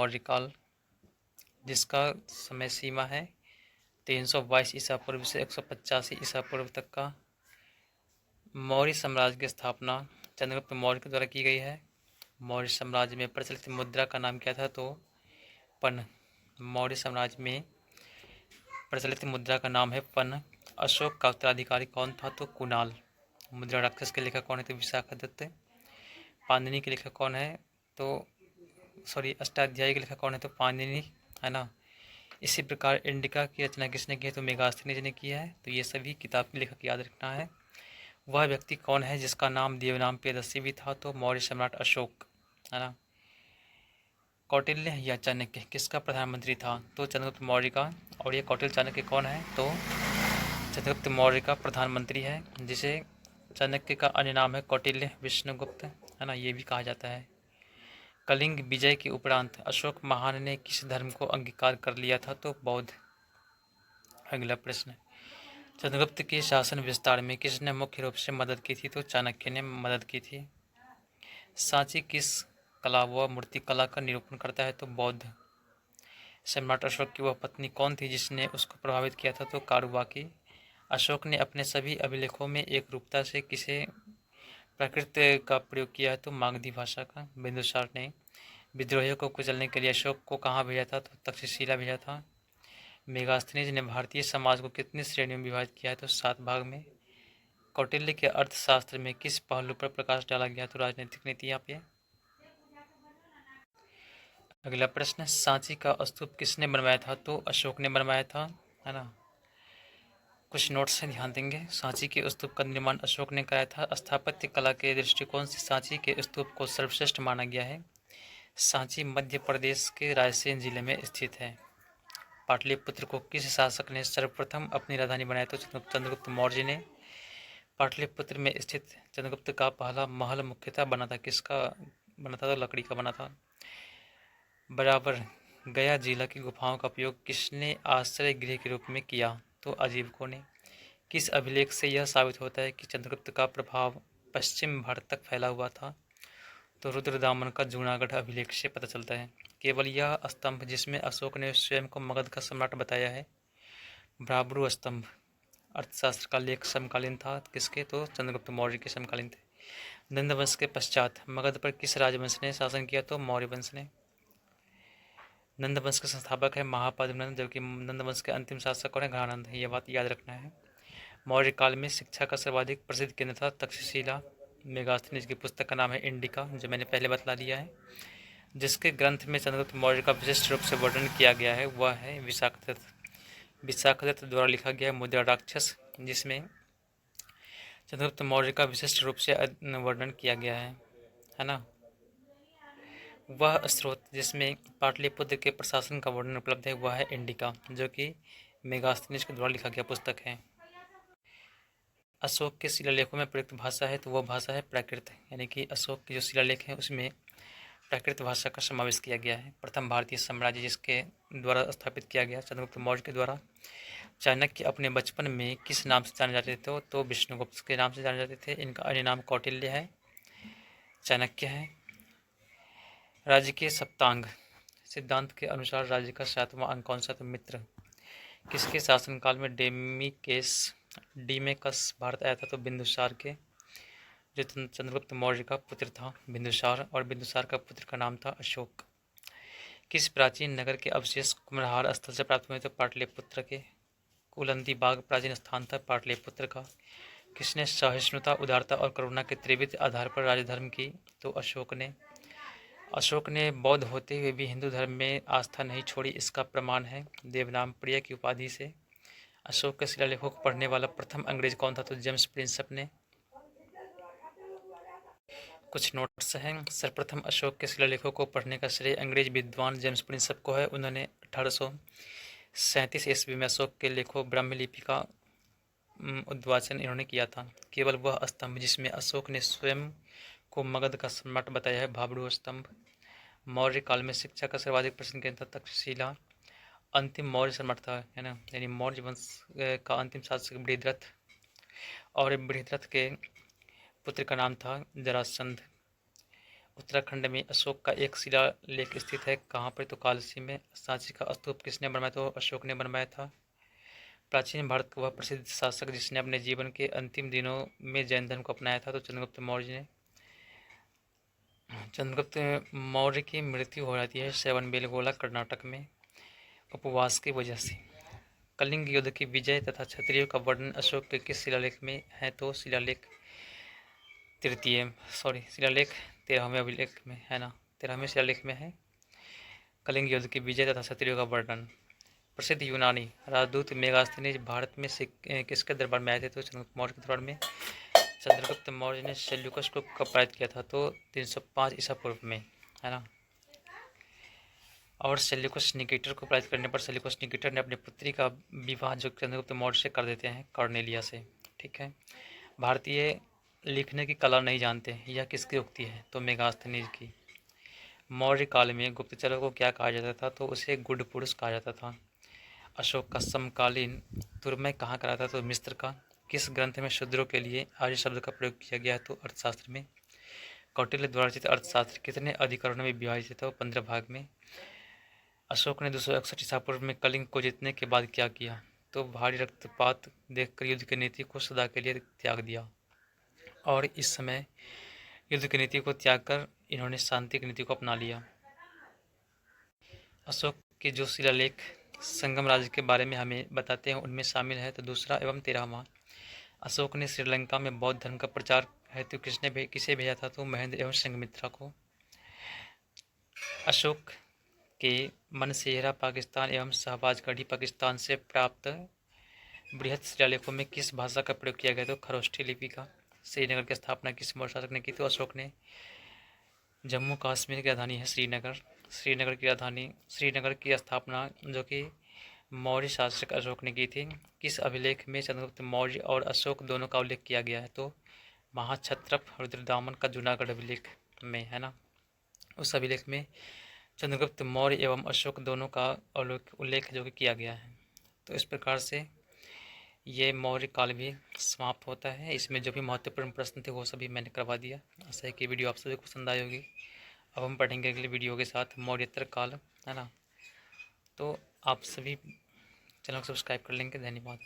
मौर्य काल, जिसका समय सीमा है 322 ईसा पूर्व से 185 ईसा पूर्व तक का। मौर्य साम्राज्य की स्थापना चंद्रगुप्त मौर्य के द्वारा की गई है। मौर्य साम्राज्य में प्रचलित मुद्रा का नाम क्या था? तो पन। मौर्य साम्राज्य में प्रचलित मुद्रा का नाम है पन। अशोक का उत्तराधिकारी कौन था? तो कुणाल। मुद्रा राक्षस के लेखक कौन है? तो विशाखादत्त। पाणिनि के लेखक कौन है? तो अष्टाध्यायी के लेखक कौन है? तो पाणिनि, है ना। इसी प्रकार इंडिका की रचना किसने की है? तो मेगास्थनीज ने की है। तो ये सभी किताब के लेखक याद रखना है। वह व्यक्ति कौन है जिसका नाम देवनाम प्रियदर्शी भी था? तो मौर्य सम्राट अशोक, है ना। कौटिल्य या चाणक्य किसका प्रधानमंत्री था? तो चंद्रगुप्त मौर्य का। और ये कौटिल्य चाणक्य कौन है? तो चंद्रगुप्त मौर्य का प्रधानमंत्री है, जिसे चाणक्य का अन्य नाम है कौटिल्य विष्णुगुप्त, है ना, ये भी कहा जाता है। कलिंग विजय के उपरांत अशोक महान ने किस धर्म को अंगीकार कर लिया था? तो बौद्ध। अगला प्रश्न, चंद्रगुप्त के शासन विस्तार में किसने मुख्य रूप से मदद की थी? तो चाणक्य ने मदद की थी। सांची किस कला व मूर्तिकला का निरूपण करता है? तो बौद्ध। सम्राट अशोक की वह पत्नी कौन थी जिसने उसको प्रभावित किया था? तो कारुबाकी। अशोक ने अपने सभी अभिलेखों में एक रूपता से किसे प्राकृत का प्रयोग किया है? तो मागधी भाषा का। बिंदुसार ने विद्रोहियों को कुचलने के लिए अशोक को कहाँ भेजा था? तो तक्षशिला भेजा था। मेगास्थनीज ने भारतीय समाज को कितनी श्रेणियों में विभाजित किया है? तो 7 भाग में। कौटिल्य के अर्थशास्त्र में किस पहलू पर प्रकाश डाला गया? तो राजनीतिक नीतियाँ पे। अगला प्रश्न, सांची का स्तूप किसने बनवाया था? तो अशोक ने बनवाया था, है ना। कुछ नोट्स से ध्यान देंगे। सांची के स्तूप का निर्माण अशोक ने कराया था। स्थापत्य कला के दृष्टिकोण से सांची के स्तूप को सर्वश्रेष्ठ माना गया है। सांची मध्य प्रदेश के रायसेन जिले में स्थित है। पाटलिपुत्र को किस शासक ने सर्वप्रथम अपनी राजधानी बनाया? तो चंद्रगुप्त मौर्य ने। पाटलिपुत्र में स्थित चंद्रगुप्त का पहला महल मुख्यतः बना था, किसका बना था? तो लकड़ी का बना था। बराबर गया जिला की गुफाओं का उपयोग किसने आश्रय गृह के रूप में किया? तो अजीबकों ने। किस अभिलेख से यह साबित होता है कि चंद्रगुप्त का प्रभाव पश्चिम भारत तक फैला हुआ था? तो रुद्रदामन का जूनागढ़ अभिलेख से पता चलता है। केवल यह स्तंभ जिसमें अशोक ने स्वयं को मगध का सम्राट बताया है, ब्राह्मणु स्तंभ। अर्थशास्त्र का लेख समकालीन था किसके? तो चंद्रगुप्त मौर्य के समकालीन थे। नंदवंश के पश्चात मगध पर किस राजवंश ने शासन किया? तो मौर्य वंश ने। नंदवंश के संस्थापक है महापद्मनंद, जबकि नंदवंश के अंतिम शासक कौन है? घनानंद। ये बात याद रखना है। मौर्य काल में शिक्षा का सर्वाधिक प्रसिद्ध केंद्र था तक्षशिला। मेगास्थनीज की पुस्तक का नाम है इंडिका, जो मैंने पहले बतला दिया है। जिसके ग्रंथ में चंद्रगुप्त मौर्य का विशिष्ट रूप से वर्णन किया गया है वह है विशाखादत्त। विशाखादत्त द्वारा लिखा गया मुद्रा राक्षस, जिसमें चंद्रगुप्त मौर्य का विशिष्ट रूप से वर्णन किया गया है ना। वह स्रोत जिसमें पाटलिपुत्र के प्रशासन का वर्णन उपलब्ध है वह है इंडिका, जो कि मेगास्थनीज के द्वारा लिखा गया पुस्तक है। अशोक के शिलालेखों में प्रयुक्त भाषा है तो वह भाषा है प्राकृत, यानी कि अशोक के जो शिलालेख हैं उसमें प्राकृत भाषा का समावेश किया गया है। प्रथम भारतीय साम्राज्य जिसके द्वारा स्थापित किया गया चंद्रगुप्त मौर्य के द्वारा। चाणक्य अपने बचपन में किस नाम से जाने जाते थे? तो विष्णुगुप्त के नाम से जाने जाते थे। इनका अन्य नाम कौटिल्य है, चाणक्य है। राज्य के सप्तांग सिद्धांत के अनुसार राज्य का 7वां अंग कौन सा? तो मित्र। किसके शासनकाल में डीमेकस भारत आया था? तो बिंदुसार के, जो चंद्रगुप्त मौर्य का पुत्र था बिंदुसार, और बिंदुसार का पुत्र का नाम था अशोक। किस प्राचीन नगर के अवशेष कुम्भलहार स्थल से प्राप्त हुए? तो पाटलिपुत्र के। कुलंदी बाग प्राचीन स्थान था पाटलिपुत्र का। किसने सहिष्णुता, उदारता और करुणा के त्रिविध आधार पर राजधर्म की? तो अशोक ने। अशोक ने बौद्ध होते हुए भी हिंदू धर्म में आस्था नहीं छोड़ी, इसका प्रमाण है देवनाम प्रिय की उपाधि से अशोक के शिलालेखों को पढ़ने वाला प्रथम अंग्रेज कौन था? तो जेम्स प्रिंसप ने। कुछ नोट्स हैं। सर्वप्रथम अशोक के शिलालेखों को पढ़ने का श्रेय अंग्रेज विद्वान जेम्स प्रिंसप को है। उन्होंने 1837 ईस्वी में अशोक के लेखों ब्राह्मलिपि का उद्वाचन इन्होंने किया था। केवल वह स्तंभ जिसमें अशोक ने स्वयं को मगध का सम्राट बताया है भाबड़ू स्तंभ। मौर्य काल में शिक्षा का सर्वाधिक प्रसिद्ध केंद्र था तक्षशिला। अंतिम मौर्य सम्राट था, है ना, यानी मौर्य वंश का अंतिम शासक बृहद्रथ, और बृहद्रथ के पुत्र का नाम था जरासंध। उत्तराखंड में अशोक का एक शिलालेख स्थित है। कहाँ पर? तो कालसी में। सांची का स्तूप किसने बनवाया? तो अशोक ने बनवाया था। प्राचीन भारत का वह प्रसिद्ध शासक जिसने अपने जीवन के अंतिम दिनों में जैन धर्म को अपनाया था? तो चंद्रगुप्त मौर्य ने। चंद्रगुप्त मौर्य की मृत्यु हो जाती है श्रवणबेलगोला, कर्नाटक में, उपवास की वजह से। कलिंग युद्ध की विजय तथा क्षत्रियों का वर्णन अशोक के किस शिलालेख में है? तो शिलालेख शिलालेख 13वें अभिलेख में है ना, 13वें शिलालेख में है। कलिंग युद्ध की विजय तथा क्षत्रियों का वर्णन। प्रसिद्ध यूनानी राजदूत मेगास्थनीज भारत में किसके दरबार में आए थे? तो चंद्रगुप्त मौर्य के दरबार में। चंद्रगुप्त मौर्य ने सेल्यूकस को कब पराजित किया था? तो 305 ईसा पूर्व में, है ना। और सेल्यूकस निकेटर को पराजित करने पर सेल्यूकस निकेटर ने अपनी पुत्री का विवाह जो चंद्रगुप्त मौर्य से कर देते हैं, कॉर्नेलिया से। ठीक है। भारतीय लिखने की कला नहीं जानते, यह किसकी उक्ति है? तो मेगास्थनीज की। मौर्य काल में गुप्तचरों को क्या कहा जाता था? तो उसे गुड पुरुष कहा जाता था। अशोक का समकालीन तुर्मय कहाँ करा था? तो मिस्र का। किस ग्रंथ में शूद्रों के लिए आर्य शब्द का प्रयोग किया गया है? तो अर्थशास्त्र में। कौटिल्य द्वारा रचित अर्थशास्त्र कितने अधिकरणों में विभाजित है? तो 15 भाग में। अशोक ने 261 ईसा पूर्व में कलिंग को जीतने के बाद क्या किया? तो भारी रक्तपात देखकर युद्ध की नीति को सदा के लिए त्याग दिया। और इस समय युद्ध की नीति को त्याग कर इन्होंने शांति की नीति को अपना लिया। अशोक के जो शिलालेख संगम राज्य के बारे में हमें बताते हैं उनमें शामिल है तो दूसरा एवं 13वां। अशोक ने श्रीलंका में बौद्ध धर्म का प्रचार हेतु किसे भेजा था? तो महेंद्र एवं संघमित्रा को। अशोक के मनसेहरा पाकिस्तान एवं शहबाजगढ़ी पाकिस्तान से प्राप्त बृहद शिलालेखों में किस भाषा का प्रयोग किया गया? तो खरोष्ठी लिपि का। श्रीनगर की स्थापना किस मौर्य शासक ने की? तो अशोक ने। जम्मू कश्मीर की राजधानी है श्रीनगर। श्रीनगर की स्थापना जो कि मौर्य शासक अशोक ने की थी। किस अभिलेख में चंद्रगुप्त मौर्य और अशोक दोनों का उल्लेख किया गया है? तो महाक्षत्रप रुद्रदामन का जूनागढ़ अभिलेख में, है ना। उस अभिलेख में चंद्रगुप्त मौर्य एवं अशोक दोनों का उल्लेख जो कि किया गया है। तो इस प्रकार से ये मौर्य काल भी समाप्त होता है। इसमें जो भी महत्वपूर्ण प्रश्न थे वो सभी मैंने करवा दिया। आशा है कि वीडियो आप सभी को पसंद आई होगी। अब हम पढ़ेंगे अगले वीडियो के साथ मौर्योत्तर काल, है ना। तो आप सभी चैनल को सब्सक्राइब कर लेंगे। धन्यवाद।